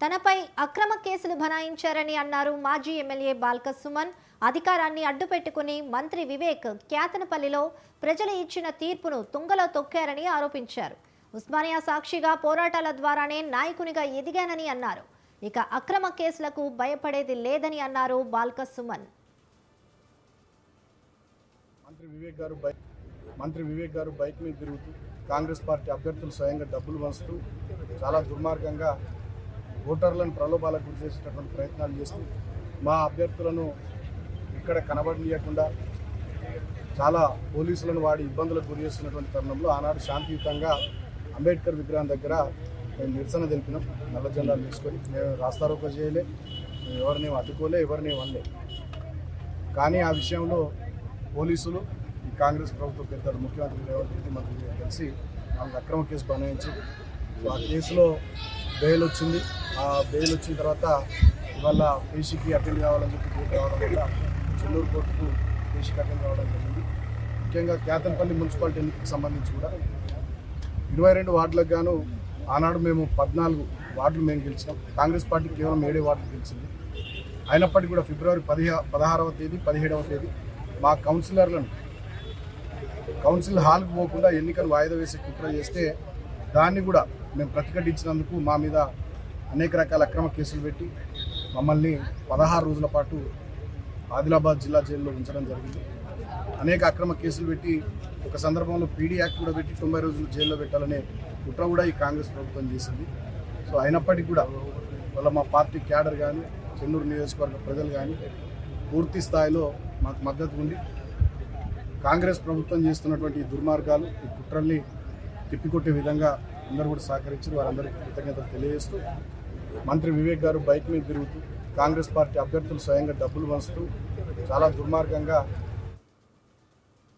తనపై అక్రమ కేసులు బనాయించారని అన్నారు మాజీ ఎమ్మెల్యే బాల్క సుమన్. అధికారాన్ని అడ్డుపెట్టుకుని మంత్రి వివేక్ క్యాతనపల్లిలో ప్రజలు ఇచ్చిన తీర్పును తుంగలో తొక్కారని ఆరోపించారు. ఉస్మానియా సాక్షిగా పోరాటాల ద్వారానే నాయకునిగా ఎదిగానని అన్నారు. ఇక అక్రమ కేసులకు భయపడేది లేదని అన్నారు బాల్క సుమన్. మంత్రి వివేక్ గారు బైక్ మీద తిరుగుతూ కాంగ్రెస్ పార్టీ అభ్యర్థులు స్వయంగా డబ్బులు వంచుతూ చాలా దుర్మార్గంగా ఓటర్లను ప్రలోభాలకు గురి చేసేటటువంటి ప్రయత్నాలు చేస్తూ మా అభ్యర్థులను ఇక్కడ కనబడనీయకుండా చాలా పోలీసులను వాడి ఇబ్బందులకు గురి చేస్తున్నటువంటి తరుణంలో ఆనాడు శాంతియుతంగా అంబేద్కర్ విగ్రహం దగ్గర మేము నిరసన తెలిపినాం. నల్ల జెండాలు తీసుకొని మేము రాస్తారోకో చేయలే, మేము ఎవరిని అడ్డుకోలే, ఎవరిని వనలే. కానీ ఆ విషయంలో పోలీసులు ఈ కాంగ్రెస్ ప్రభుత్వ పెద్దలు ముఖ్యమంత్రి రేవంత్ రెడ్డి మంత్రి కలిసి వాళ్ళకి అక్రమ కేసు బనాయించి ఆ కేసులో బెయిల్ వచ్చింది. ఆ బెయిల్ వచ్చిన తర్వాత ఇవాళ పేషీకి అటెండ్ కావాలని చెప్పి కోర్టు రావడం వల్ల చెల్లూరు కోర్టుకు పేషీకి అటెండ్ కావడం జరిగింది. ముఖ్యంగా క్యాతనపల్లి మున్సిపాలిటీ ఎన్నికలకు సంబంధించి కూడా 22 వార్డులకు గాను ఆనాడు మేము 14 వార్డులు మేము గెలిచినాం. కాంగ్రెస్ పార్టీ కేవలం 7 వార్డులు గెలిచింది. అయినప్పటికీ కూడా ఫిబ్రవరి 16వ తేదీ 17వ తేదీ మా కౌన్సిలర్లను కౌన్సిల్ హాల్కి పోకుండా ఎన్నికలు వాయిదా వేసి కుట్ర చేస్తే దాన్ని కూడా మేము ప్రతిఘటించినందుకు మా మీద అనేక రకాల అక్రమ కేసులు పెట్టి మమ్మల్ని 16 రోజుల పాటు ఆదిలాబాద్ జిల్లా జైల్లో ఉంచడం జరిగింది. అనేక అక్రమ కేసులు పెట్టి ఒక సందర్భంలో పీడీ యాక్ట్ కూడా పెట్టి 90 రోజులు జైల్లో పెట్టాలనే కుట్ర కూడా ఈ కాంగ్రెస్ ప్రభుత్వం చేసింది. సో అయినప్పటికీ కూడా వాళ్ళ మా పార్టీ క్యాడర్ కానీ చెన్నూరు నియోజకవర్గ ప్రజలు కానీ పూర్తి స్థాయిలో మాకు మద్దతు ఉండి కాంగ్రెస్ ప్రభుత్వం చేస్తున్నటువంటి దుర్మార్గాలు ఈ కుట్రల్ని తిప్పికొట్టే విధంగా అందరూ కూడా సహకరించి వారందరికీ కృతజ్ఞతలు తెలియజేస్తూ మంత్రి వివేక్ గారు బైక్ మీద తిరుగుతూ కాంగ్రెస్ పార్టీ అభ్యర్థులు స్వయంగా డబ్బులు వంచుతూ చాలా దుర్మార్గంగా